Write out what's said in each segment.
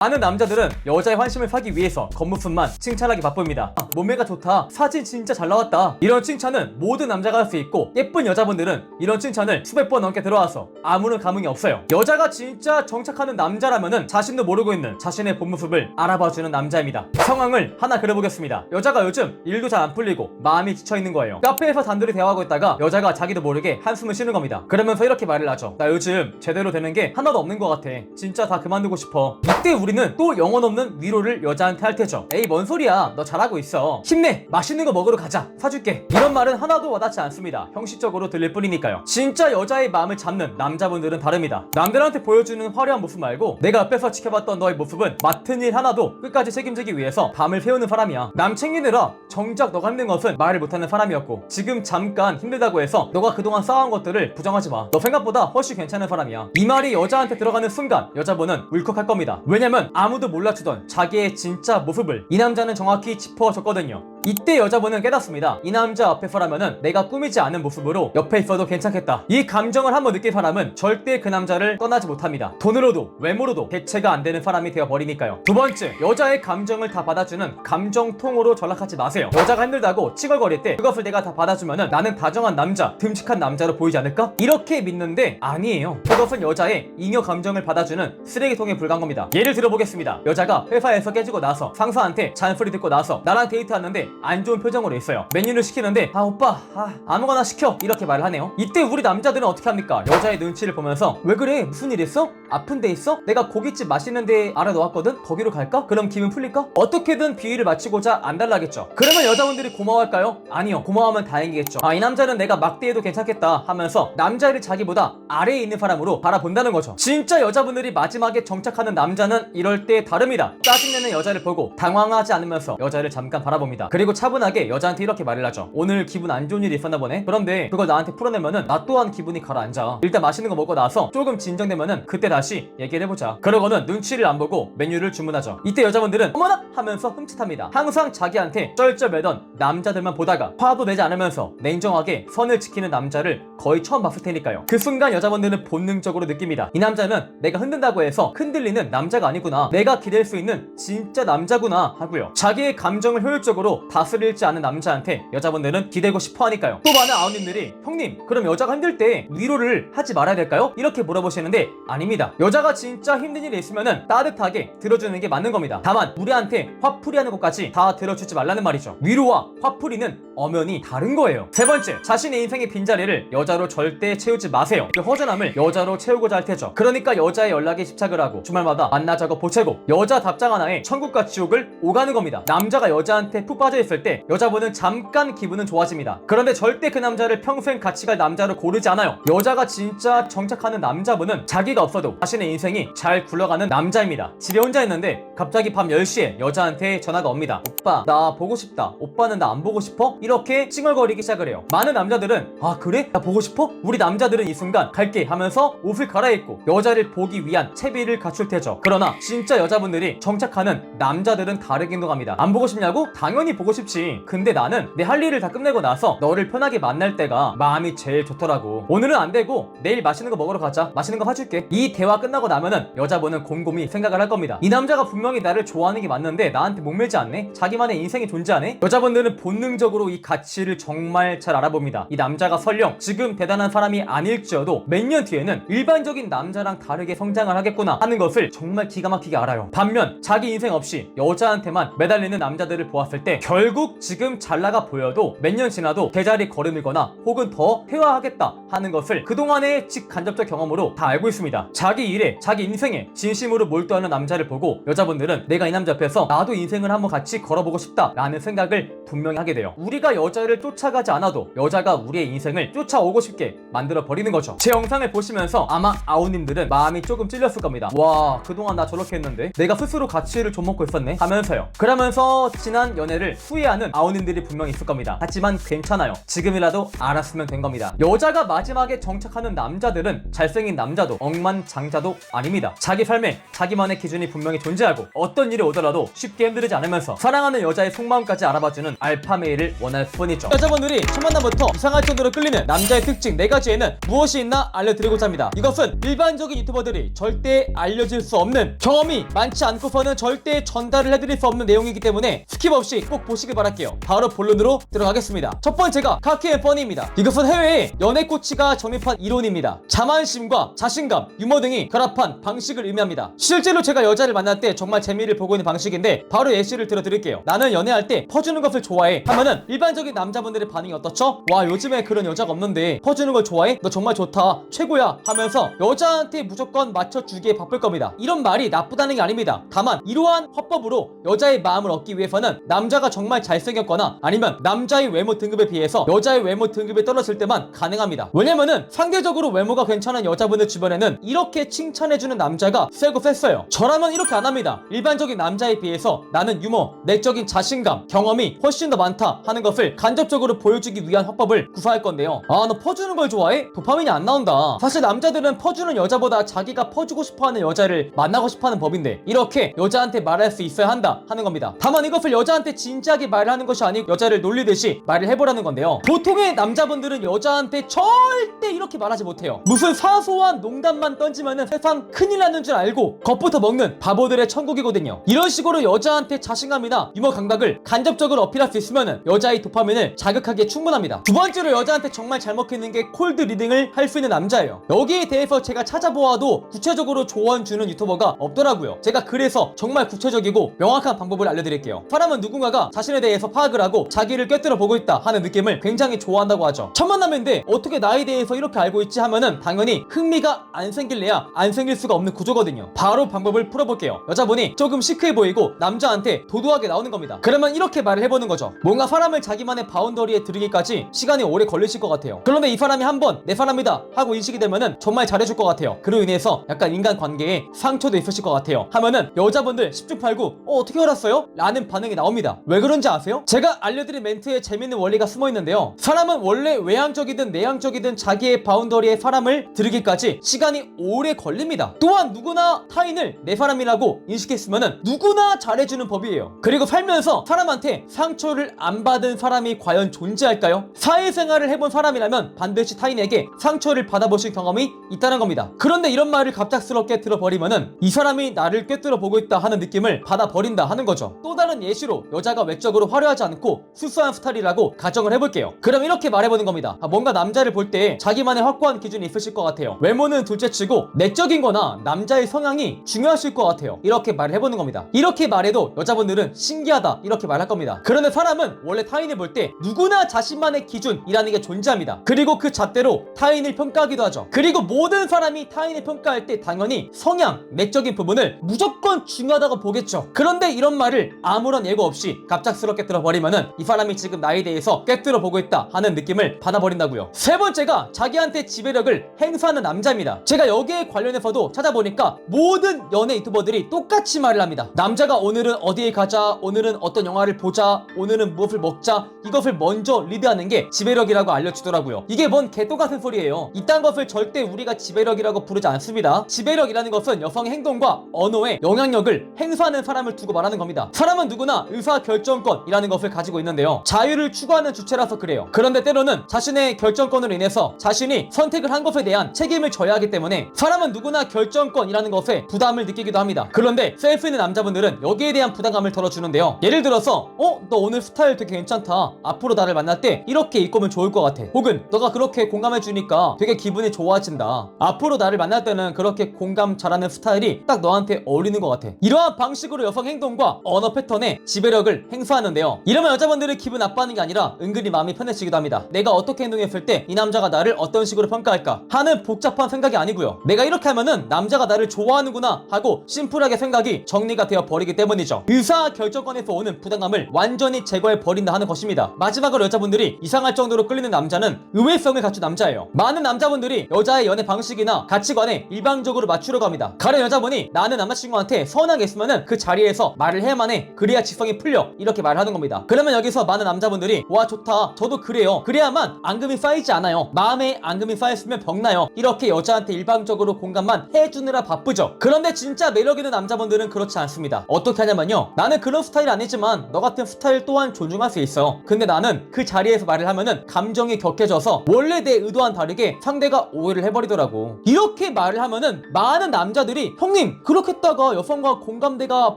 많은 남자들은 여자의 환심을 사기 위해서 겉모습만 칭찬하기 바쁩니다. 몸매가 좋다, 사진 진짜 잘 나왔다, 이런 칭찬은 모든 남자가 할 수 있고, 예쁜 여자분들은 이런 칭찬을 수백 번 넘게 들어와서 아무런 감흥이 없어요. 여자가 진짜 정착하는 남자라면은 자신도 모르고 있는 자신의 본 모습을 알아봐주는 남자입니다. 상황을 하나 그려보겠습니다. 여자가 요즘 일도 잘 안 풀리고 마음이 지쳐있는 거예요. 카페에서 단둘이 대화하고 있다가 여자가 자기도 모르게 한숨을 쉬는 겁니다. 그러면서 이렇게 말을 하죠. 나 요즘 제대로 되는 게 하나도 없는 것 같아. 진짜 다 그만두고 싶어. 이때 우리는 또 영혼 없는 위로를 여자한테 할 테죠. 에이, 뭔 소리야, 너 잘하고 있어, 힘내, 맛있는 거 먹으러 가자, 사줄게. 이런 말은 하나도 와닿지 않습니다. 형식적으로 들릴 뿐이니까요. 진짜 여자의 마음을 잡는 남자분들은 다릅니다. 남들한테 보여주는 화려한 모습 말고 내가 앞에서 지켜봤던 너의 모습은 맡은 일 하나도 끝까지 책임지기 위해서 밤을 새우는 사람이야. 남 챙기느라 정작 너가 힘든 것은 말을 못하는 사람이었고, 지금 잠깐 힘들다고 해서 너가 그동안 쌓아온 것들을 부정하지 마. 너 생각보다 훨씬 괜찮은 사람이야. 이 말이 여자한테 들어가는 순간 여자분은 울컥할 겁니다. 왜냐면 아무도 몰라주던 자기의 진짜 모습을 이 남자는 정확히 짚어줬거든요. 이때 여자분은 깨닫습니다. 이 남자 앞에서라면은 내가 꾸미지 않은 모습으로 옆에 있어도 괜찮겠다. 이 감정을 한번 느낀 사람은 절대 그 남자를 떠나지 못합니다. 돈으로도 외모로도 대체가 안 되는 사람이 되어버리니까요. 두 번째, 여자의 감정을 다 받아주는 감정통으로 전락하지 마세요. 여자가 힘들다고 찌걸거릴 때 그것을 내가 다 받아주면은 나는 다정한 남자, 듬직한 남자로 보이지 않을까? 이렇게 믿는데 아니에요. 그것은 여자의 잉여 감정을 받아주는 쓰레기통에 불과한 겁니다. 예를 들어보겠습니다. 여자가 회사에서 깨지고 나서 상사한테 잔소리 듣고 나서 나랑 데이트하는데 안 좋은 표정으로 있어요. 메뉴를 시키는데 오빠 아무거나 시켜, 이렇게 말을 하네요. 이때 우리 남자들은 어떻게 합니까? 여자의 눈치를 보면서 왜 그래? 무슨 일 있어? 아픈 데 있어? 내가 고깃집 맛있는 데 알아놓았거든? 거기로 갈까? 그럼 기분 풀릴까? 어떻게든 비위를 맞추고자 안달나겠죠. 그러면 여자분들이 고마워할까요? 아니요. 고마워하면 다행이겠죠. 이 남자는 내가 막대해도 괜찮겠다 하면서 남자를 자기보다 아래에 있는 사람으로 바라본다는 거죠. 진짜 여자분들이 마지막에 정착하는 남자는 이럴 때 다릅니다. 짜증내는 여자를 보고 당황하지 않으면서 여자를 잠깐 바라봅니다. 그리고 차분하게 여자한테 이렇게 말을 하죠. 오늘 기분 안 좋은 일이 있었나 보네? 그런데 그걸 나한테 풀어내면은 나 또한 기분이 가라앉아. 일단 맛있는 거 먹고 나서 조금 진정되면은 그때 다시 얘기를 해보자. 그러고는 눈치를 안 보고 메뉴를 주문하죠. 이때 여자분들은 어머나 하면서 흠칫합니다. 항상 자기한테 쩔쩔매던 남자들만 보다가 화도 내지 않으면서 냉정하게 선을 지키는 남자를 거의 처음 봤을 테니까요. 그 순간 여자분들은 본능적으로 느낍니다. 이 남자는 내가 흔든다고 해서 흔들리는 남자가 아니구나, 내가 기댈 수 있는 진짜 남자구나 하고요. 자기의 감정을 효율적으로 다스릴지 않은 남자한테 여자분들은 기대고 싶어 하니까요. 또 많은 아우님들이 형님, 그럼 여자가 힘들 때 위로를 하지 말아야 될까요? 이렇게 물어보시는데 아닙니다. 여자가 진짜 힘든 일이 있으면은 따뜻하게 들어주는 게 맞는 겁니다. 다만 우리한테 화풀이하는 것까지 다 들어주지 말라는 말이죠. 위로와 화풀이는 엄연히 다른 거예요. 세 번째, 자신의 인생의 빈자리를 여자로 절대 채우지 마세요. 그 허전함을 여자로 채우고자 할 테죠. 그러니까 여자의 연락에 집착을 하고 주말마다 만나자고 보채고 여자 답장 하나에 천국과 지옥을 오가는 겁니다. 남자가 여자한테 푹 빠져있을 때 여자분은 잠깐 기분은 좋아집니다. 그런데 절대 그 남자를 평생 같이 갈 남자로 고르지 않아요. 여자가 진짜 정착하는 남자분은 자기가 없어도 자신의 인생이 잘 굴러가는 남자입니다. 집에 혼자 있는데 갑자기 밤 10시에 여자한테 전화가 옵니다. 오빠, 나 보고 싶다. 오빠는 나 안 보고 싶어? 이렇게 찡얼거리기 시작을 해요. 많은 남자들은 그래? 나 보고 싶어? 우리 남자들은 이 순간 갈게 하면서 옷을 갈아입고 여자를 보기 위한 채비를 갖출 테죠. 그러나 진짜 여자분들이 정착하는 남자들은 다르게 행동합니다. 안 보고 싶냐고? 당연히 보고 싶지. 근데 나는 내 할 일을 다 끝내고 나서 너를 편하게 만날 때가 마음이 제일 좋더라고. 오늘은 안 되고 내일 맛있는 거 먹으러 가자. 맛있는 거 사줄게. 이 대화 끝나고 나면은 여자분은 곰곰이 생각을 할 겁니다. 이 남자가 분명히 나를 좋아하는 게 맞는데 나한테 목매지 않네? 자기만의 인생이 존재하네? 여자분들은 본능적으로 이 가치를 정말 잘 알아봅니다. 이 남자가 설령 지금 대단한 사람이 아닐지어도 몇 년 뒤에는 일반적인 남자랑 다르게 성장을 하겠구나 하는 것을 정말 기가 막히게 알아요. 반면 자기 인생 없이 여자한테만 매달리는 남자들을 보았을 때 결국 지금 잘 나가 보여도 몇 년 지나도 제자리 걸음이거나 혹은 더 퇴화하겠다 하는 것을 그동안의 직간접적 경험으로 다 알고 있습니다. 자기 일에 자기 인생에 진심으로 몰두하는 남자를 보고 여자분들은 내가 이 남자 앞에서 나도 인생을 한번 같이 걸어보고 싶다 라는 생각을 분명히 하게 돼요. 우리가 여자를 쫓아가지 않아도 여자가 우리의 인생을 쫓아오고 싶게 만들어 버리는 거죠. 제 영상을 보시면서 아마 아우님들은 마음이 조금 찔렸을 겁니다. 와, 그동안 나 저렇게 했는데 내가 스스로 가치를 좀 먹고 있었네 하면서요. 그러면서 지난 연애를 후회하는 아오님들이 분명히 있을 겁니다. 하지만 괜찮아요. 지금이라도 알았으면 된 겁니다. 여자가 마지막에 정착하는 남자들은 잘생긴 남자도 억만장자도 아닙니다. 자기 삶에 자기만의 기준이 분명히 존재하고 어떤 일이 오더라도 쉽게 힘들지 않으면서 사랑하는 여자의 속마음까지 알아봐주는 알파메일을 원할 뿐이죠. 여자분들이 첫 만남부터 이상할 정도로 끌리는 남자의 특징 4가지에는 무엇이 있나 알려드리고자 합니다. 이것은 일반적인 유튜버들이 절대 알려질 수 없는, 경험이 많지 않고서는 절대 전달을 해드릴 수 없는 내용이기 때문에 스킵 없이 꼭 보시길 바랄게요. 바로 본론으로 들어가겠습니다. 첫 번째가 카키앤퍼니입니다. 이것은 해외에 연애 코치가 정립한 이론입니다. 자만심과 자신감, 유머 등이 결합한 방식을 의미합니다. 실제로 제가 여자를 만날 때 정말 재미를 보고 있는 방식인데 바로 예시를 들어드릴게요. 나는 연애할 때 퍼주는 것을 좋아해 하면은 일반적인 남자분들의 반응이 어떻죠? 와, 요즘에 그런 여자가 없는데 퍼주는 걸 좋아해? 너 정말 좋다, 최고야 하면서 여자한테 무조건 맞춰주기에 바쁠 겁니다. 이런 말이 나쁘다는 게 아닙니다. 다만 이러한 화법으로 여자의 마음을 얻기 위해서는 남자가 정말 잘생겼거나 아니면 남자의 외모 등급에 비해서 여자의 외모 등급이 떨어질 때만 가능합니다. 왜냐면은 상대적으로 외모가 괜찮은 여자분들 주변에는 이렇게 칭찬해주는 남자가 세고 셌어요. 저라면 이렇게 안 합니다. 일반적인 남자에 비해서 나는 유머, 내적인 자신감, 경험이 훨씬 더 많다 하는 것을 간접적으로 보여주기 위한 화법을 구사할 건데요. 아, 너 퍼주는 걸 좋아해? 도파민이 안 나온다. 사실 남자들은 퍼주는 여자보다 자기가 퍼주고 싶어하는 여자를 만나고 싶어하는 법인데 이렇게 여자한테 말할 수 있어야 한다 하는 겁니다. 다만 이것을 여자한테 진지하게 말을 하는 것이 아니고 여자를 놀리듯이 말을 해보라는 건데요. 보통의 남자분들은 여자한테 절대 이렇게 말하지 못해요. 무슨 사소한 농담만 던지면은 세상 큰일 나는 줄 알고 겁부터 먹는 바보들의 천국이거든요. 이런 식으로 여자한테 자신감이나 유머 감각을 간접적으로 어필할 수 있으면은 여자의 도파민을 자극하기에 충분합니다. 두 번째로 여자한테 정말 잘 먹히는 게 콜드 리딩을 할 수 있는 남자예요. 여기에 대해서 제가 찾아보아도 구체적으로 조언 주는 유튜버가 없더라고요. 제가 그래서 정말 구체적이고 명확한 방법을 알려드릴게요. 사람은 누군가가 자신에 대해서 파악을 하고 자기를 꿰뚫어 보고 있다 하는 느낌을 굉장히 좋아한다고 하죠. 첫 만남인데 어떻게 나에 대해서 이렇게 알고 있지 하면은 당연히 흥미가 안 생길래야 안 생길 수가 없는 구조거든요. 바로 방법을 풀어볼게요. 여자분이 조금 시크해 보이고 남자한테 도도하게 나오는 겁니다. 그러면 이렇게 말을 해보는 거죠. 뭔가 사람을 자기만의 바운더리에 들이기까지 시간이 오래 걸리실 것 같아요. 그런데 이 사람이 한번 내 사람이다 하고 인식이 되면은 정말 잘해줄 것 같아요. 그로 인해서 약간 인간관계에 상처도 있으실 것 같아요. 하면은 여자분들 10중 8구 어떻게 알았어요? 라는 반응이 나옵니다. 왜 그런지 아세요? 제가 알려드린 멘트에 재밌는 원리가 숨어있는데요. 사람은 원래 외향적이든 내향적이든 자기의 바운더리에 사람을 들이기까지 시간이 오래 걸립니다. 또한 누구나 타인을 내 사람이라고 인식했으면은 누구나 잘해주는 법이에요. 그리고 살면서 사람한테 상처를 안 받은 사람이 과연 존재할까요? 사회생활을 해본 사람이라면 반드시 타인에게 상처를 받아보신 경험이 있다는 겁니다. 그런데 이런 말을 갑작스럽게 들어버리면은 이 사람이 나를 꿰뚫어 보고 있다 하는 느낌을 받아버린다 하는 거죠. 또 다른 예시로 여자가 외적으로 화려하지 않고 수수한 스타일이라고 가정을 해볼게요. 그럼 이렇게 말해보는 겁니다. 뭔가 남자를 볼 때 자기만의 확고한 기준이 있으실 것 같아요. 외모는 둘째치고 내적인 거나 남자의 성향이 중요하실 것 같아요. 이렇게 말을 해보는 겁니다. 이렇게 말해도 여자분들은 신기하다 이렇게 말할 겁니다. 그런데 사람은 원래 타인을 볼 때 누구나 자신만의 기준이라는 게 존재합니다. 그리고 그 잣대로 타인을 평가하기도 하죠. 그리고 모든 사람이 타인을 평가할 때 당연히 성향, 내적인 부분을 무조건 중요하다고 보겠죠. 그런데 이런 말을 아무런 예고 없이 갑작스럽게 들어버리면은 이 사람이 지금 나에 대해서 꿰뚫어 보고 있다 하는 느낌을 받아버린다고요. 세 번째가 자기한테 지배력을 행사하는 남자입니다. 제가 여기에 관련해서도 찾아보니까 모든 연애 유튜버들이 똑같이 말을 합니다. 남자가 오늘은 어디에 가자, 오늘은 어떤 영화를 보자, 오늘은 무엇을 먹자, 이것을 먼저 리드하는 게 지배력이라고 알려주더라고요. 이게 뭔 개똥 같은 소리예요. 이딴 것을 절대 우리가 지배력이라고 부르지 않습니다. 지배력이라는 것은 여성의 행동과 언어에 영향력을 행사하는 사람을 두고 말하는 겁니다. 사람은 누구나 의사결정권이라는 것을 가지고 있는데요. 자유를 추구하는 주체라서 그래요. 그런데 때로는 자신의 결정권으로 인해서 자신이 선택을 한 것에 대한 책임을 져야 하기 때문에 사람은 누구나 결정권이라는 것에 부담을 느끼기도 합니다. 그런데 셀프 있는 남자분들은 여기에 대한 부담감을 덜어주는데요. 예를 들어서 너 오늘 스타일 되게 괜찮다. 앞으로 나를 만날 때 이렇게 입고 오면 좋을 것 같아. 혹은 너가 그렇게 공감해주니까 되게 기분이 좋아진다. 앞으로 나를 만날 때는 그렇게 공감 잘하는 스타일이 딱 너한테 어울리는 것 같아. 이러한 방식으로 여성 행동과 언어 패턴에 지배력을 행사하는데요. 이러면 여자분들이 기분 나빠하는 게 아니라 은근히 마음이 편해지기도 합니다. 내가 어떻게 행동했을 때 이 남자가 나를 어떤 식으로 평가할까 하는 복잡한 생각이 아니고요. 내가 이렇게 하면은 남자가 나를 좋아하는구나 하고 심플하게 생각이 정리가 되어 버리기 때문이죠. 의사결정권에서 오는 부담감을 완전히 제거해 버린다 하는 것입니다. 마지막으로 여자분들이 이상할 정도로 끌리는 남자는 의외성을 갖춘 남자예요. 많은 남자분들이 여자의 연애 방식이나 가치관에 일방적으로 맞추려고 합니다. 가령 여자분이 나는 남자친구한테 서운하게 있으면은 그 자리에서 말을 해야만 해. 그래야 직성이 풀려. 이렇게 이렇게 말하는 겁니다. 그러면 여기서 많은 남자분들이 와 좋다 저도 그래요 그래야만 앙금이 쌓이지 않아요 마음에 앙금이 쌓였으면 병나요 이렇게 여자한테 일방적으로 공감만 해주느라 바쁘죠. 그런데 진짜 매력있는 남자분들은 그렇지 않습니다. 어떻게 하냐면요 나는 그런 스타일 아니지만 너 같은 스타일 또한 존중할 수 있어. 근데 나는 그 자리에서 말을 하면은 감정이 격해져서 원래 내 의도와는 다르게 상대가 오해를 해버리더라고. 이렇게 말을 하면은 많은 남자들이 형님 그렇게 했다가 여성과 공감대가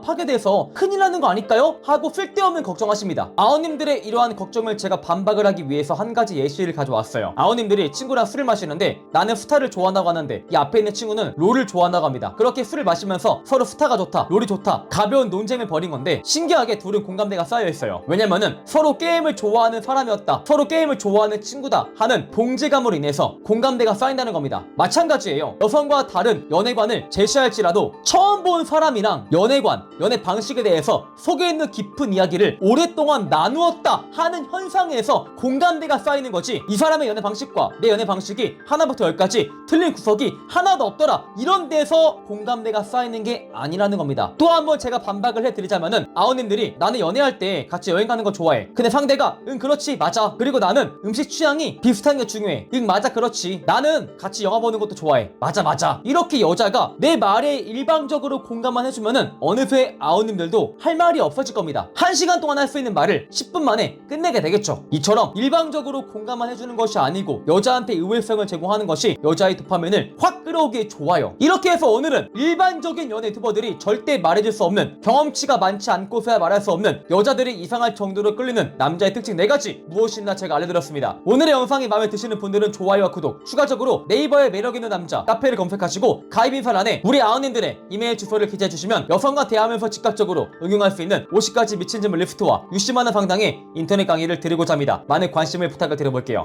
파괴돼서 큰일 나는 거 아닐까요? 하고 쓸데없는 걱정하십니다. 아우님들의 이러한 걱정을 제가 반박을 하기 위해서 한 가지 예시를 가져왔어요. 아우님들이 친구랑 술을 마시는데 나는 스타를 좋아한다고 하는데 이 앞에 있는 친구는 롤을 좋아한다고 합니다. 그렇게 술을 마시면서 서로 스타가 좋다 롤이 좋다 가벼운 논쟁을 벌인 건데 신기하게 둘은 공감대가 쌓여있어요. 왜냐면은 서로 게임을 좋아하는 사람이었다 서로 게임을 좋아하는 친구다 하는 동질감으로 인해서 공감대가 쌓인다는 겁니다. 마찬가지예요. 여성과 다른 연애관을 제시할지라도 처음 본 사람이랑 연애관, 연애 방식에 대해서 속에 있는 깊은 이야기를 오랫동안 나누었다 하는 현상에서 공감대가 쌓이는 거지 이 사람의 연애 방식과 내 연애 방식이 하나부터 열까지 틀린 구석이 하나도 없더라 이런 데서 공감대가 쌓이는 게 아니라는 겁니다. 또 한번 제가 반박을 해드리자면은 아우님들이 나는 연애할 때 같이 여행 가는 거 좋아해. 근데 상대가 응 그렇지 맞아. 그리고 나는 음식 취향이 비슷한 게 중요해. 응 맞아 그렇지. 나는 같이 영화 보는 것도 좋아해. 맞아. 이렇게 여자가 내 말에 일방적으로 공감만 해주면은 어느새 아우님들도 할 말이 없어질 겁니다. 1시간 동안 할 수 있는 말을 10분 만에 끝내게 되겠죠. 이처럼 일방적으로 공감만 해주는 것이 아니고 여자한테 의외성을 제공하는 것이 여자의 도파민을 확 끌어오기에 좋아요. 이렇게 해서 오늘은 일반적인 연애 유튜버들이 절대 말해줄 수 없는 경험치가 많지 않고서야 말할 수 없는 여자들이 이상할 정도로 끌리는 남자의 특징 4가지 무엇이나 제가 알려드렸습니다. 오늘의 영상이 마음에 드시는 분들은 좋아요와 구독 추가적으로 네이버에 매력있는 남자 카페를 검색하시고 가입 인사란에 우리 아우님들의 이메일 주소를 기재해주시면 여성과 대화하면서 즉각적으로 응용할 수 있는 50가지 미친 질문 리스트와 60만원 상당의 인터넷 강의를 드리고자 합니다. 많은 관심을 부탁을 드려볼게요.